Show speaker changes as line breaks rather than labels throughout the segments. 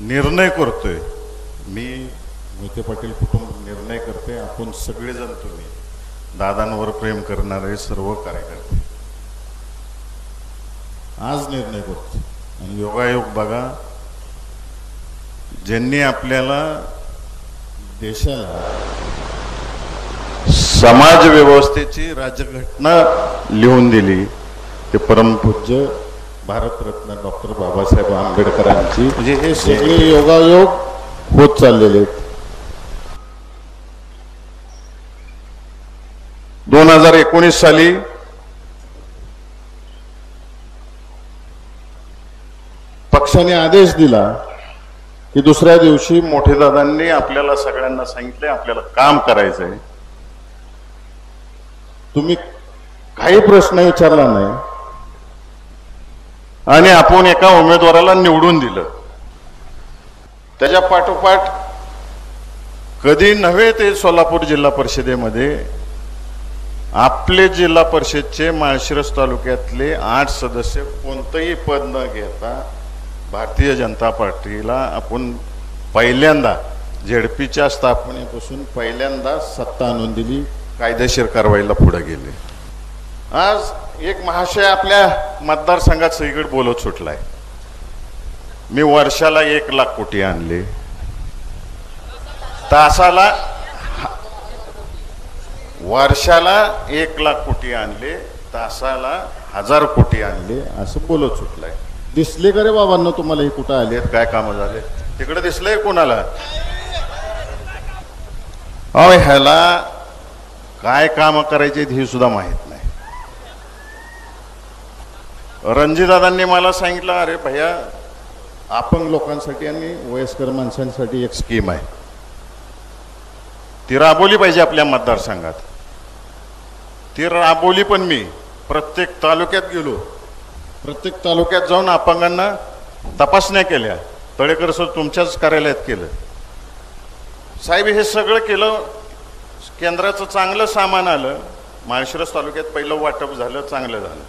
निर्णय करतोय मी, मोहिते पाटील कुटुंब निर्णय करते, आपण सगळेजण तुम्ही दादांवर प्रेम करणारे सर्व कार्यकर्ते आज निर्णय करतो. आणि योगायोग बघा, ज्यांनी आपल्याला देशाला समाज व्यवस्थेची राज्यघटना लिहून दिली ते परमपूज्य भारतरत्न डॉक्टर बाबासाहेब आंबेडकरांची, म्हणजे हे सगळे योगायोग होत चाललेले आहेत. 2019 साली पक्षाने आदेश दिला की दुसऱ्या दिवशी मोठे दादांनी आपल्याला सगळ्यांना सांगितले आपल्याला काम करायचंय. तुम्ही काही प्रश्न विचारला नाही आणि आपण एका उमेदवाराला निवडून दिलं. त्याच्या पाठोपाठ कधी नव्हे ते सोलापूर जिल्हा परिषदेमध्ये आपले जिल्हा परिषदचे माळशिरस तालुक्यातले 8 सदस्य कोणतंही पद न घेता भारतीय जनता पार्टीला आपण पहिल्यांदा झेडपीच्या स्थापनेपासून पहिल्यांदा सत्ता आणून दिली, कायदेशीर कारवाईला पुढे गेले. आज एक महाशय आपल्या मतदारसंघात सगळीकडे बोलत सुटलाय, मी वर्षाला 1 लाख कोटी आणले, तासाला वर्षाला 1 लाख कोटी आणले, तासाला 1000 कोटी आणले असं बोलत सुटलाय. दिसले का रे बाबांना तुम्हाला हे कुठं आले, काय कामं झाले? तिकडे दिसलंय कोणाला? अहो ह्याला काय काम करायचे हे सुद्धा माहित नाही. रणजितदादांनी मला सांगितलं, अरे भैया अपंग लोकांसाठी आणि वयस्कर माणसांसाठी एक स्कीम आहे, ती राबवली पाहिजे आपल्या मतदारसंघात. ती राबवली पण मी प्रत्येक तालुक्यात गेलो, प्रत्येक तालुक्यात जाऊन अपंगांना तपासण्या केल्या. तळेकर सर तुमच्याच कार्यालयात केलं. साहेब हे सगळं केलं, केंद्राचं चांगलं सामान आलं, माळशिरस तालुक्यात पहिलं वाटप झालं, चांगलं झालं.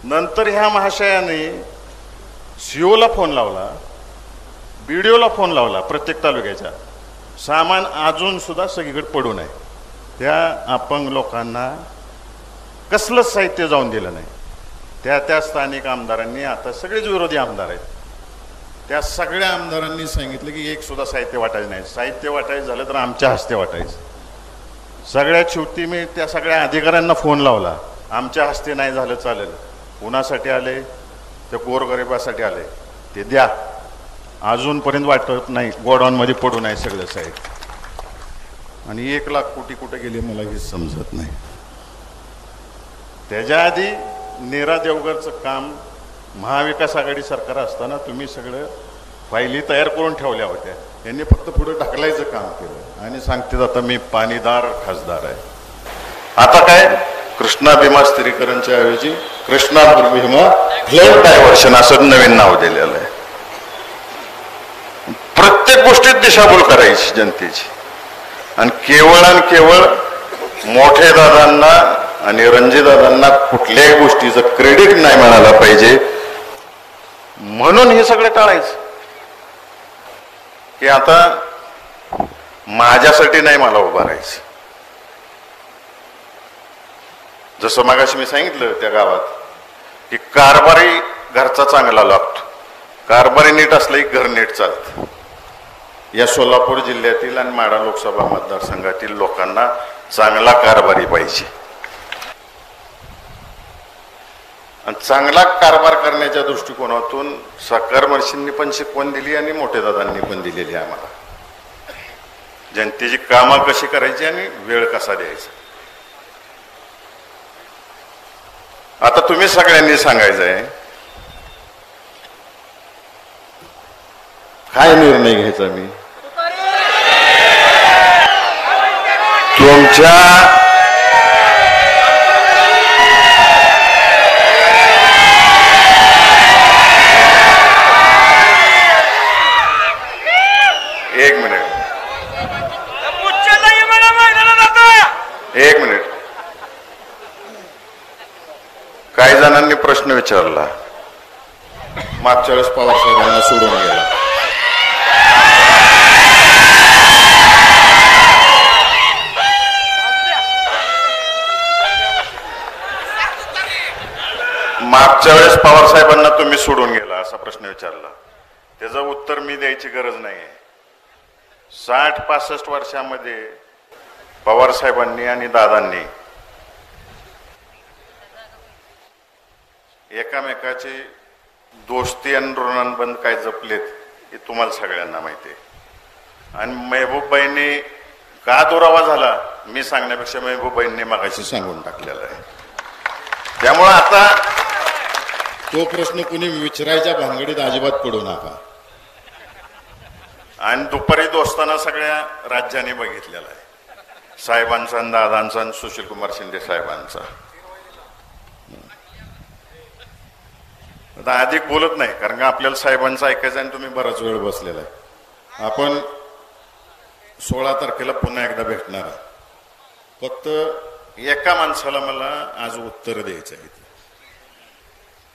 नंतर ह्या महाशयाने सीओला फोन लावला, BDOला फोन लावला, प्रत्येक तालुक्याच्या सामान अजून सुद्धा सगळीकडे पडून आहे. त्या अपंग लोकांना कसलंच साहित्य जाऊन दिलं नाही. त्या स्थानिक आमदारांनी, आता सगळेच विरोधी आमदार आहेत, त्या सगळ्या आमदारांनी सांगितलं की एक सुद्धा साहित्य वाटायचं नाही. साहित्य वाटायचं झालं तर आमच्या हस्ते वाटायचं. सगळ्यात शेवटी मी त्या सगळ्या अधिकाऱ्यांना फोन लावला, आमच्या हस्ते नाही झालं चालेल, कुणासाठी आले? ते गोरगरिबासाठी आले, ते द्या. अजूनपर्यंत वाटत नाही, गोडाऊनमध्ये पडून आहे सगळं साहित्य. आणि 1 लाख कोटी कुठे गेले मला हे समजत नाही. त्याच्या आधी नीरा देवगरचं काम महाविकास आघाडी सरकार असताना तुम्ही सगळं फायली तयार करून ठेवल्या होत्या, यांनी फक्त पुढे ढकलायचं काम केलं आणि सांगते आता मी पाणीदार खासदार आहे. आता काय कृष्णा भीमा स्थिरीकरणच्या ऐवजी कृष्णा भीमा फ्लड डायव्हर्शन असं नवीन नाव दिलेलं आहे. प्रत्येक गोष्टीत दिशाभूल करायची जनतेची. आणि केवळ मोठे दादांना आणि रणजितदादांना कुठल्याही गोष्टीचं क्रेडिट नाही मिळालं पाहिजे म्हणून हे सगळं टाळायचं. की आता माझ्यासाठी नाही मला उभं राहायचं. जसं मगाशी मी सांगितलं त्या गावात की कारभारी घरचा चांगला लागतो, कारभारी नीट असलं की घर नीट चालतं. या सोलापूर जिल्ह्यातील आणि माढा लोकसभा मतदारसंघातील लोकांना चांगला कारभारी पाहिजे. आणि चांगला कारभार करण्याच्या दृष्टिकोनातून साकार मर्शींनी पण शिकवण दिली आणि मोठे दादांनी पण दिलेली आहे आम्हाला. जनतेची कामं कशी करायची आणि वेळ कसा द्यायचा. आता तुम्ही सगळ्यांनी सांगायचं आहे काय निर्णय घ्यायचा. मी तुमच्या एक मिनिट काही जणांनी प्रश्न विचारला, मागच्या वेळेस पवार साहेबांना सोडून गेला. मागच्या वेळेस पवार साहेबांना तुम्ही सोडून गेला असा प्रश्न विचारला, त्याचं उत्तर मी द्यायची गरज नाही. 60-65 वर्षामध्ये पवार साहेबांनी आणि दादांनी एकामेकाचे दोस्ती आणि ऋणानुबंध काय जपलेत हे तुम्हाला सगळ्यांना माहिती आहे. आणि मेहबूबबाईंनी का दुरावा झाला मी सांगण्यापेक्षा मेहबूबबाईंनी मागाशी सांगून टाकलेला आहे. त्यामुळे आता तो प्रश्न कुणी विचारायच्या भानगडीत अजिबात पडू नका. आणि दुपारी दोस्ताना सगळ्या राज्याने बघितलेला आहे, साहेबांचा आणि दादांचा आणि सुशीलकुमार शिंदे साहेबांचा. आता अधिक बोलत नाही कारण का आपल्याला साहेबांचं ऐकायचं आणि तुम्ही बराच वेळ बसलेला आहे. आपण 16 तारखेला पुन्हा एकदा भेटणार आहे. फक्त एका माणसाला मला आज उत्तर द्यायचं आहे.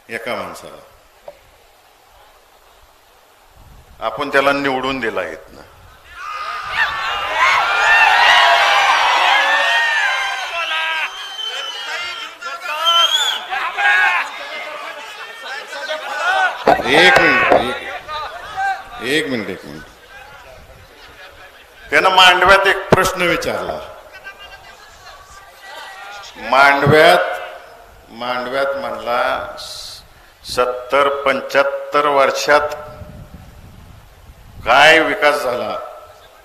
एका माणसाला आपण त्याला निवडून दिला आहेत ना. एक मिनिट त्यानं मांडव्यात एक प्रश्न विचारला. मांडव्यात म्हणला 70-75 वर्षात काय विकास झाला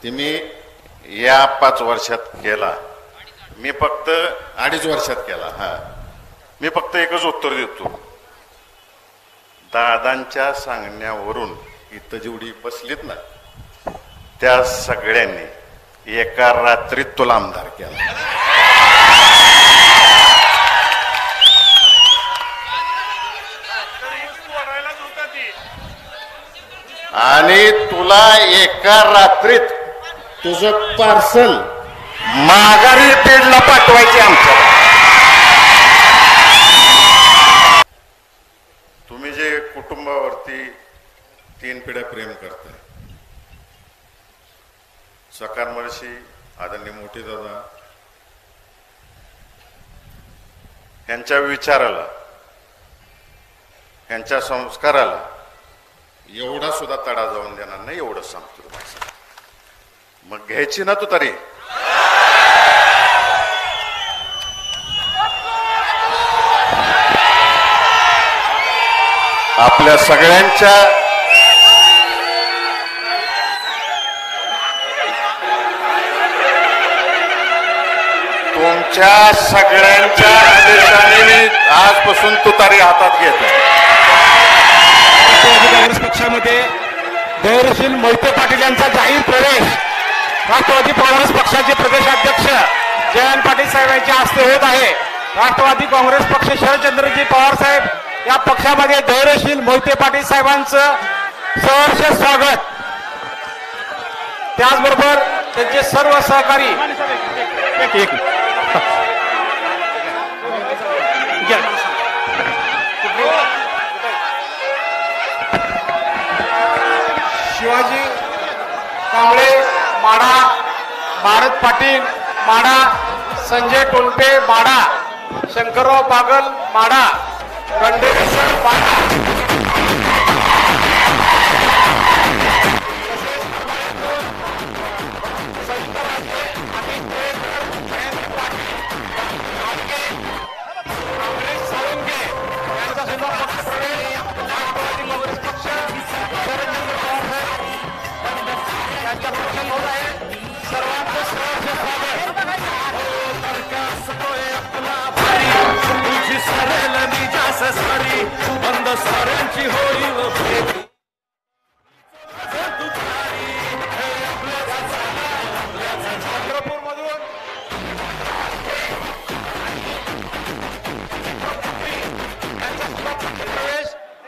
ते मी या 5 वर्षात केला. मी फक्त 2.5 वर्षात केला. मी फक्त एकच उत्तर देतो, दादांच्या सांगण्यावरून इथं जेवढी बसलीत ना त्या सगळ्यांनी एका रात्रीत तुला आमदार केला. आणि तुला एका रात्रीत तुझं पार्सल माघारी पेडला पाठवायचे आमच्या. तुम्ही जे कुटुंबावरती 3 पिढ्या प्रेम करताय, सकार महर्षी आदरणीय मोठे दादा यांच्या विचाराला, यांच्या संस्काराला एवढा सुद्धा तडा जाऊन देणार नाही, एवढं सांगतो तुम्हाला. मग घ्यायची ना तू तरी. आपल्या सगळ्यांच्या तुमच्या सगळ्यांच्या आदेशाने मी आजपासून तुतारी हातात घेतो.
काँग्रेस पक्षामध्ये धैर्यशील मोहिते पाटील यांचा जाहीर प्रवेश राष्ट्रवादी काँग्रेस पक्षाचे प्रदेशाध्यक्ष जयंत पाटील साहेब यांच्या हस्ते होत आहे. राष्ट्रवादी काँग्रेस पक्ष शरदचंद्रजी पवार साहेब या पक्षामध्ये धैर्यशील मोहिते पाटील साहेबांचं सहर्ष स्वागत, त्याचबरोबर त्यांचे सर्व सहकारी. शिवाजी कांबळे माडा, भारत पाटील माडा, संजय टोलपे माडा, शंकरराव बागल माडा, गंडेश्वर माडा.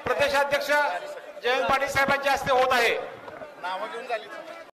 प्रदेशाध्यक्ष जयंत पाटील साहेबांच्या हस्ते होत आहे.